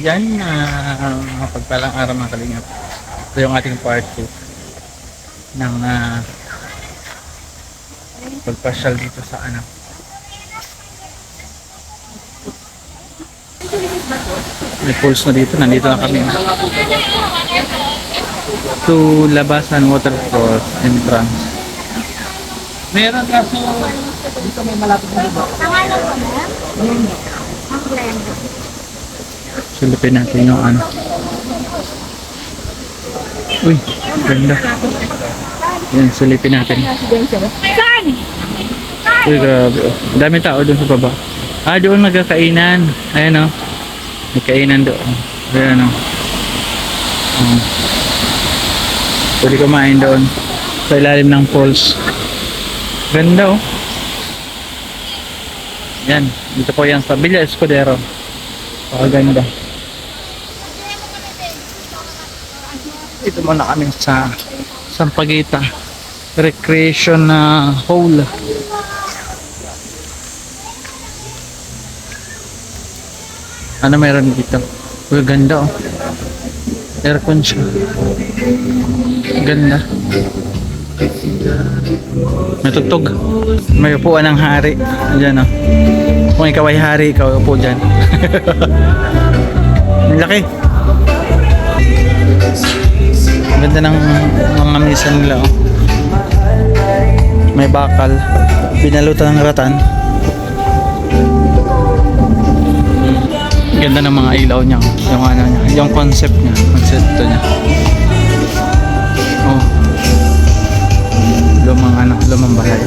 Yan, mapagpalang araw mga kalingap. Ito yung ating part 2 ng pagpasyal dito sa may pools na dito. Nandito na kami to Labasan Waterfalls entrance. Meron kaso dito may malapit na dito. Silipin natin yung Uy, ganda. Yan, silipin natin. Uy, grabe. Dami tao doon sa baba. Doon nagkakainan. Ayan o. May kainan doon. Ayan o. Pwede kumain doon. Sa ilalim ng falls. Ganda o. Yan. Dito po yan sa Villa Escudero. Ganda. Ito muna kami sa Sampaguita Recreation Hall. Ano meron dito? Uy, ganda oh. Aircon siya. Ganda. May tugtog. May upuan ng hari. Diyan oh. Kung ikaw ay hari, ikaw upo dyan. Laki. Ganda ng mga misa nila oh. May bakal. Binalutan ng ratan. Ganda ng mga ilaw niya. Yung niya, yung concept niya, konsepto niya. Oh. Lumang bahay.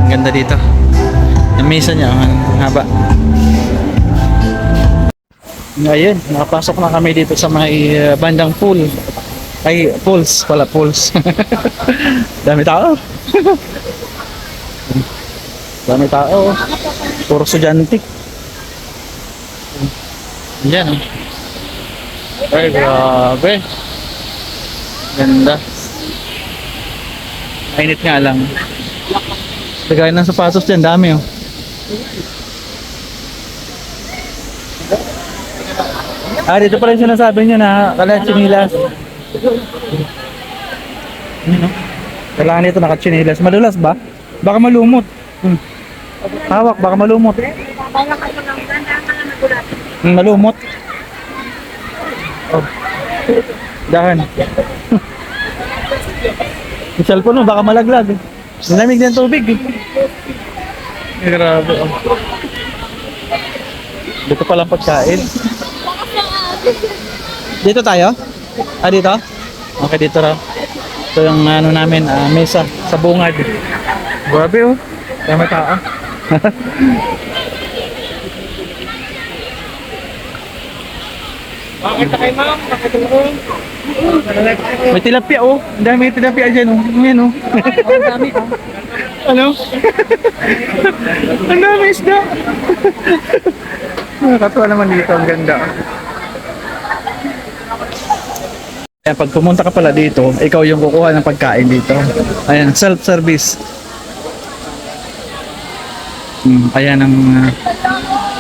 Ang ganda dito. Yung mesa niya, ang haba. Ngayon, nakapasok na kami dito sa may bandang pool. Ay, pools pala, pools. Dami tao. Dami tao. Puro estudyante. Yan. Ay, grabe. Ganda. Mainit nga lang. Lagay ng sapatos dyan, dami oh. Dito pala yung sinasabi nyo na kala-chinilas. Ano? Kailangan nito naka-chinilas. Madulas ba? Baka malumot. Hawak, baka malumot. Malumot. Oh. Dahan. Yung cellphone mo, baka malaglag. Malamig din tubig. Grabe. Oh. Dito palang pagkain. Dito tayo? Dito? Okay, dito raw. Ito yung namin, mesa sa bungad. Grabe oh. Dami tao. Bakit kayo ma'am? Bakit mo? May tilapia oh. Ang dami tilapia dyan oh. Ayan oh. Ang dami oh. Ano? Ang dami isda. Nakakatuwa naman dito. Ang ganda. Ayan, pag pumunta ka pala dito, ikaw yung kukuha ng pagkain dito. Ayan, self-service. Ayan ang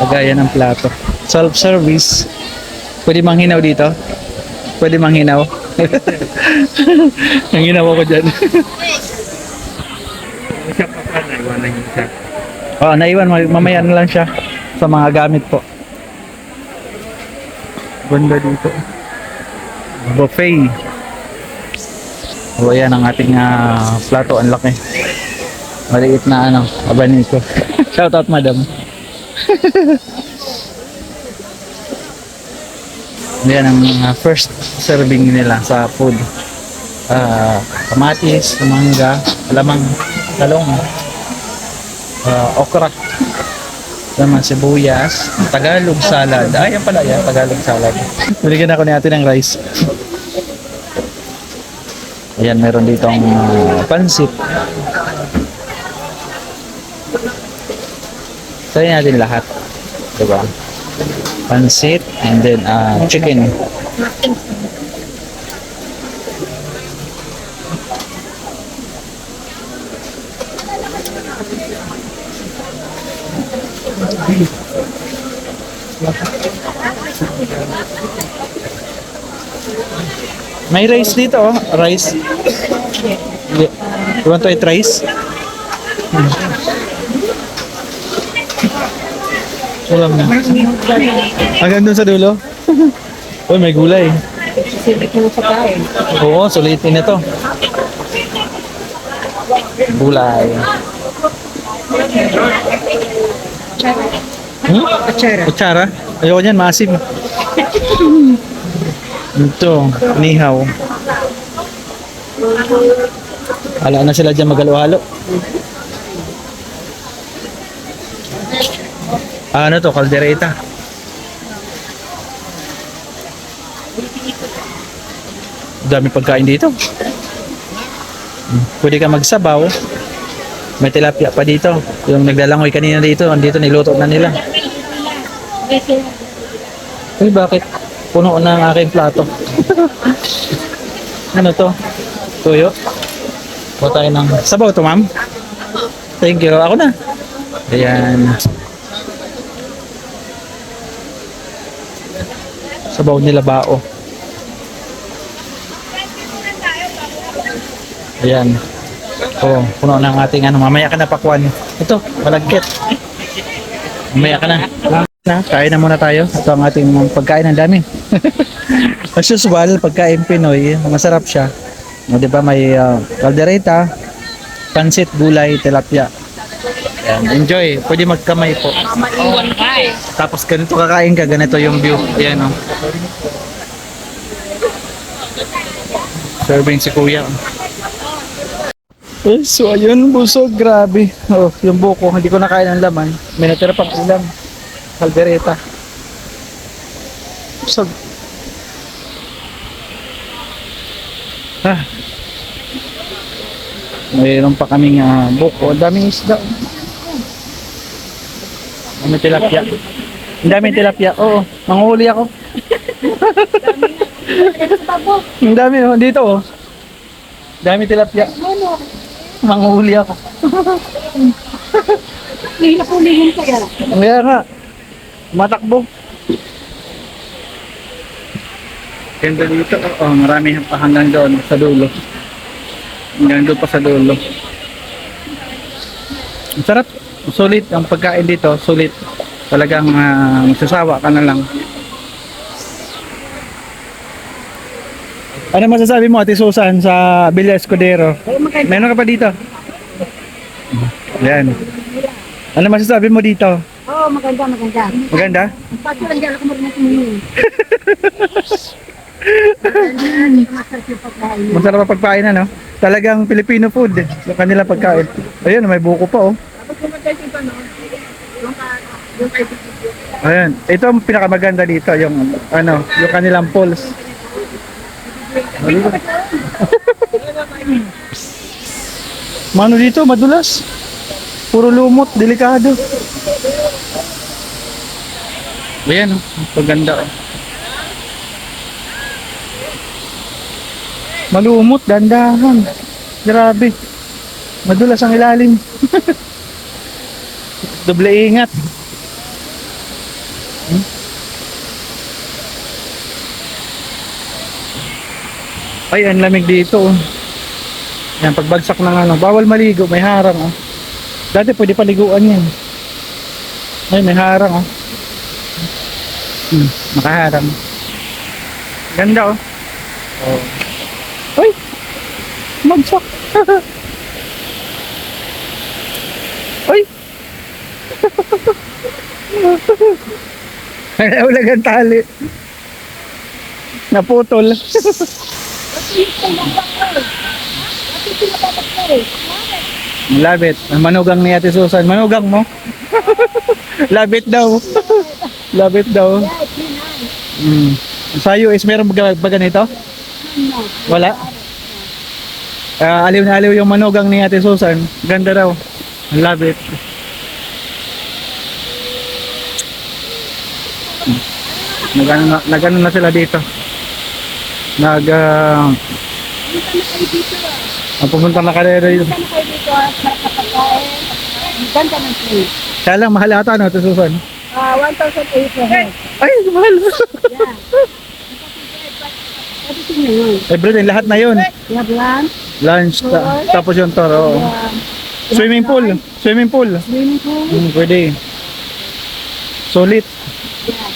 pagaya ng plato. Self-service. Pwede manghinaw dito? Pwede manghinaw? Nanghinaw ako dyan. Siya pa pa, naiwanan niyo siya. Naiwan. Mamaya na lang siya sa mga gamit po. Ganda dito. Buffet. Ayan ang ating plato. Ang laki. Maliit na abaniko. Shout out madam. Yan ang first serving nila sa food. Kamatis, mangga, alamang, talong, okra, naman sibuyas, Tagalog salad. Yan pala yan, Tagalog salad. Binigyan ako ni ate ng rice. Ayan, meron ditong pansit. Try natin lahat. Diba? Pansit and then chicken. May rice dito, oh. Rice. You want to eat rice? Ulam na. Hanggang dun sa dulo? Uy, may gulay. Silip mo sa kain. Oo, sulitin ito. Gulay. Hmm? Kutsara. Kutsara? Ayoko niyan, maasim. Ito, nihaw. Ala na sila dyan magalo-halo. Ano to, kaldereta. Dami pagkain dito. Pwede ka magsabaw. May tilapia pa dito. Yung naglalangoy kanina dito, andito niluto na nila. Uy, bakit? Puno na ang aking plato. Ano to? Tuyo? Kuha tayo ng sabaw to, ma'am. Thank you. Ako na. Ayan. Sabaw nila bao. Ayan. Oh, puno na ang ating ano. Mamaya ka na pakwan. Ito, malagkit. Mamaya ka na. Kain na muna tayo. Ito ang ating pagkain, ang dami. As usual, pagkain Pinoy, masarap siya. O, di ba, may kaldereta, pansit, gulay, tilapia. Ayan, enjoy. Pwede magkamay po. Tapos ganito kakain ka, ganito yung view. Ayan, oh. Serving si kuya. So ayun, busog, grabe. Oh, yung buko, hindi ko nakain ang laman. May natira pang ulam. Kaldereta. Busog. Mayroon pa kaming buko. Ang daming isda. Ang tilapia. Ang daming tilapia. Oo, manghuli ako. Ang dami, oh. Dito, oh. Dami tilapia. Manghuli ako. Nila-pulihin kaya. Kaya nga. Matakbo. Ganda dito. Oh, marami pa hanggang doon sa dulo. Hanggang doon pa sa dulo. Ang sarap. Sulit ang pagkain dito. Sulit. Talagang masasawa ka na lang. Ano masasabi mo, Ate Susan, sa Villa Escudero? Meron ka pa dito? Yan. Ano masasabi mo dito? Oo, maganda, maganda. Maganda? Pati lang dyan ako marunong tumingin. Masarap yung pagkain. Masarap ang pagkain, ano? Talagang Filipino food. Yung kanila pagkain. Ayun, may buko pa, oh. Ayan. Ito ang pinakamaganda dito, yung ano, yung kanilang pulse. Mano dito, madulas. Puro lumot, delikado. Ayan, oh. Paganda, oh. Malumot, dandahan. Grabe. Madulas ang ilalim. Doble ingat. Ay, ang lamig dito. Oh. Yan, pagbagsak ng ano. Bawal maligo, may harang. Oh. Dati pwede paliguan yan. Ay, may harang. Oh. Nakaharang. Ganda, oh. Oh. Ay! Magsak! Ay! Ulag ang tali. Naputol. Labit. Manugang ni Ate Susan. Manugang mo? Labit daw. Labit daw. Sa US, meron ba ganito? Wala. Aliw na aliw yung manugang ni Ate Susan. Ganda daw. Labit. Nagano na sila dito. Pumunta na kayo dito. Ganda ng place. Kaya lang mahal ata, no, Ate Susan? 1,800. Ay, mahal. Yeah. Everything na yun. Everything, lahat na yun. You have lunch, Lunch, tapos yung toro. you Oo. have Swimming pool. Swimming pool. swimming pool. Pwede. Sulit. Yeah.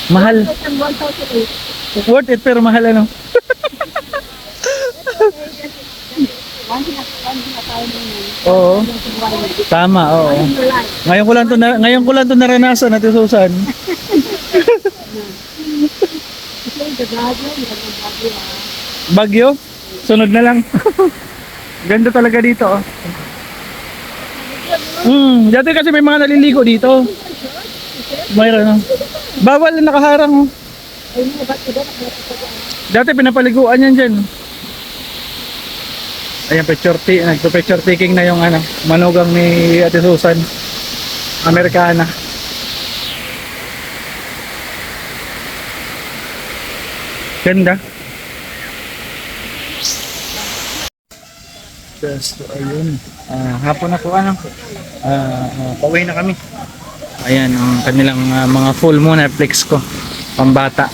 Mahal. 1,008. Worth it pero mahal ano. One na tayo na yun. Oo. Tama, oo. Ngayon ko lang to naranasan Ate Susan. Bagyo? Sunod na lang. Ganda talaga dito, oh. Dati kasi may mga naliligo dito. Mayroon, oh. Bawal na nakaharang, oh. Dati pinapaliguan yan dyan. Ayan, nagpa-picture taking na yung ano, manugang ni Ate Susan. Amerikana. Ganda. Yes, so, ayun. Hapon na po ano. Pauwi na kami. Ayan, ang kanilang mga full muna flex ko. Pambata.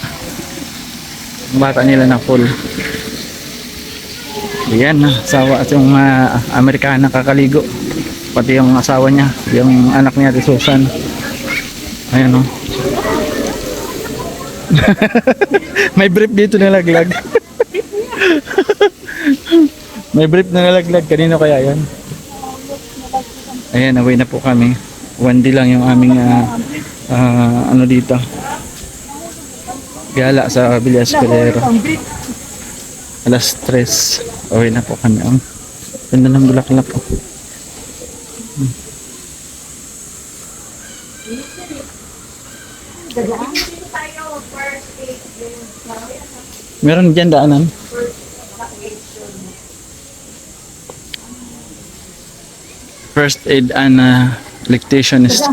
Pambata nila na full. Ayan, asawa at yung Amerikana kakaligo. Pati yung asawa niya, yung anak niya si Susan. Ayan, oh. May brief dito nalaglag. May brief na nalaglag. Kanino kaya yan? Ayan, away na po kami. 1D lang yung aming ano dito. Gala sa Villas Escudero. Alas 3. Away na po kami. Ang ganda ng bulaklak po. Meron dyan daanan. First aid and lactationist.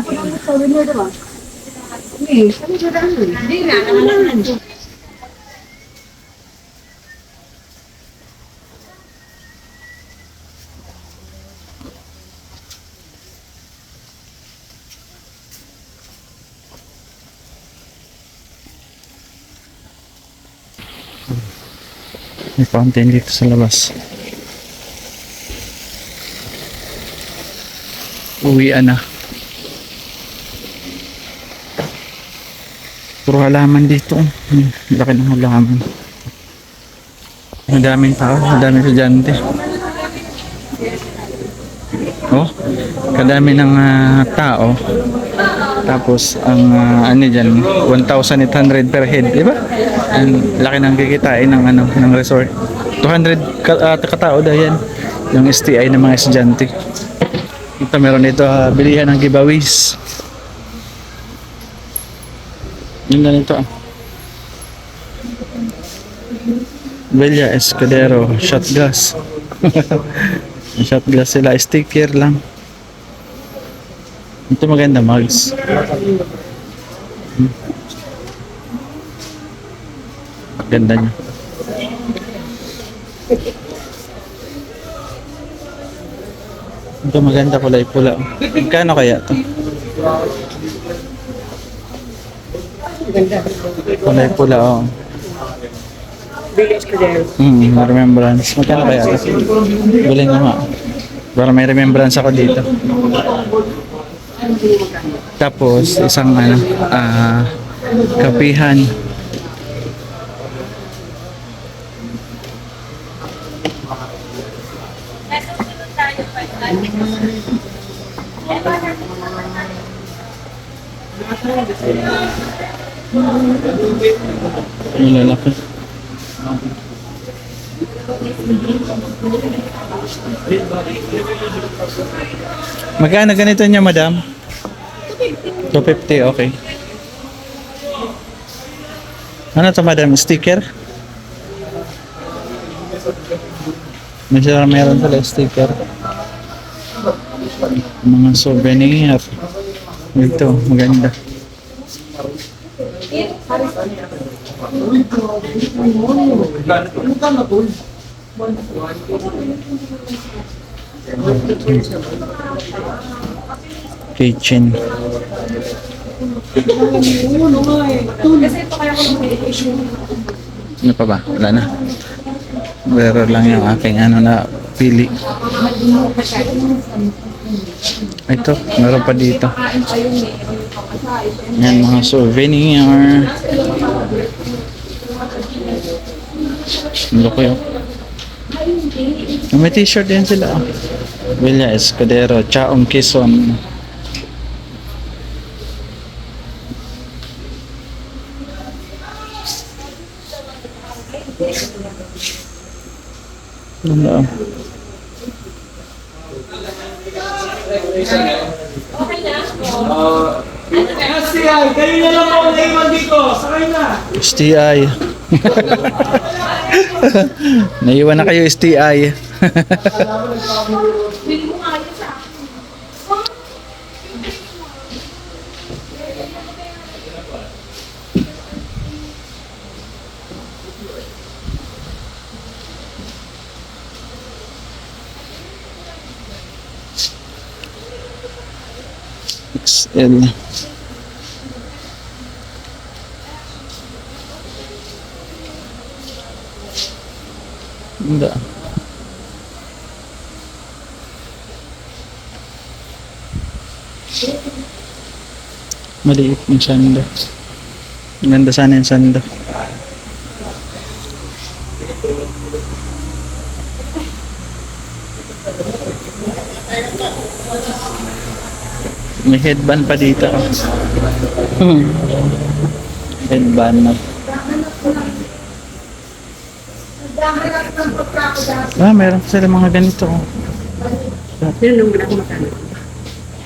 May fountain dito sa labas. Uwian na. Puro halaman dito. Laki ng halaman. Madaming tao, madaming estudyante. Oh, kadami ng tao. Tapos ang ano diyan 1,800 per head, di ba? Ang laki ng kikitain ng ano ng resort. 200 katao daw yan. Yung STI ng mga estudyante. Ito meron dito bilihan ng giveaways. Yun na nito Villa Escudero shot glass. Shot glass sila, sticker lang. Ito maganda mugs. Ganda niya. Ito maganda, kulay pula. Magkano kaya ito? Kulay pula, oh. Remembrance. Magkano kaya ito? Galing nga. Para may remembrance ako dito. Tapos isang ano, kapihan. Lalaki. Magkano ganito niya, madam? 250, okay. Ano to, madam? Sticker? Meron pala sticker. Mga souvenir. Ito, maganda. Kitchen. Ano pa ba? Wala na. Meron lang yung aking ano na pili. Ito, meron pa dito. Yan mga souvenir. Ang laki oh. May t-shirt din sila oh. Villa Escudero, Chaong Quezon. Ano? STI, kayo na lang po naiwan dito. Sakay na. STI. Naiwan na kayo STI. XL. Hindi. Maliit yung sando. Ganda sana yung sando. May headband pa dito. Headband na. Ah, meron pa sila mga ganito. Yan ang wala akong makano.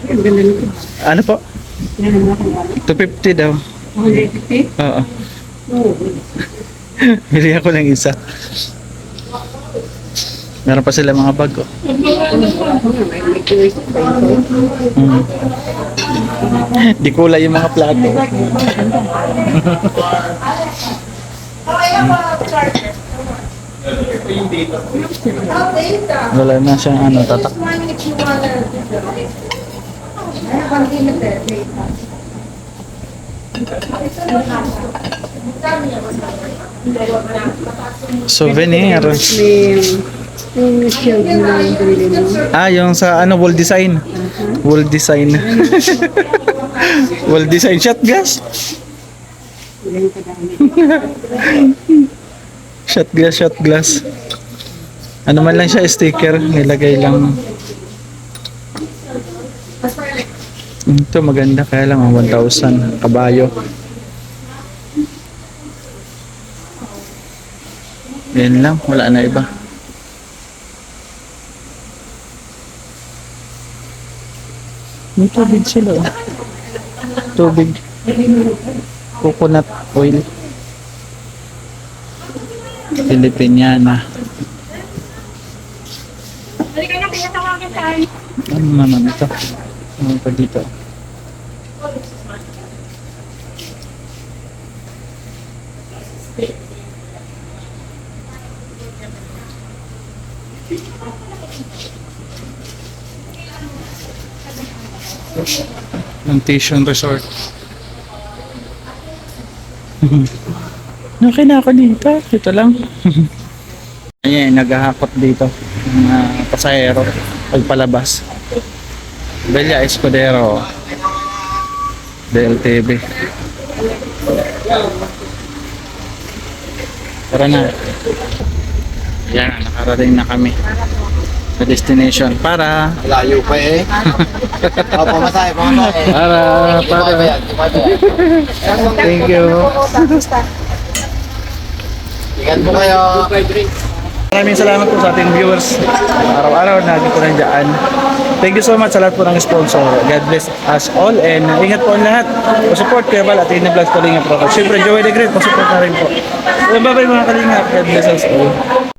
Ang ganda nito. Ano po? Yan ang wala akong makano. 250 daw. Ang lekti? Oo. Oo. Bili ako ng isa. Meron pa sila mga bag. Oh. May choice pa ito. Di kulay yung mga plato. Wala na siyang ano, tatak. Souvenir. Yung shield na yung binili mo. Ah, yung sa ano, wall design. Wall design. Wall design shot glass. Ilan kadami. Shot glass, shot glass. Ano man lang siya, sticker. Nilagay lang. Ito maganda, kaya lang 1,000 kabayo. Yan lang, wala na iba. May tubig sila. Oh. Tubig. Coconut oil. Filipiniana. Ano naman ito? Ano pa dito? Plantation Resort. Okay na ako dito. Ito lang. Ayan, naghahakot dito ng pasahero pagpalabas. Villa Escudero DLTV. Tara na. Yan, nakarating na kami sa destination para Layo pa eh. O, pamasahe. para thank you. Ingat po kayo. Maraming salamat po sa ating viewers. Araw-araw na po nandiyan. Thank you so much sa lahat po ng sponsor. God bless us all and ingat po ang lahat. Pa-support Kuya Val at Ina Vlogs Kalinga Pro. Siyempre, Joey the Great, pa-support na rin po. Bye-bye mga Kalinga. God bless us all.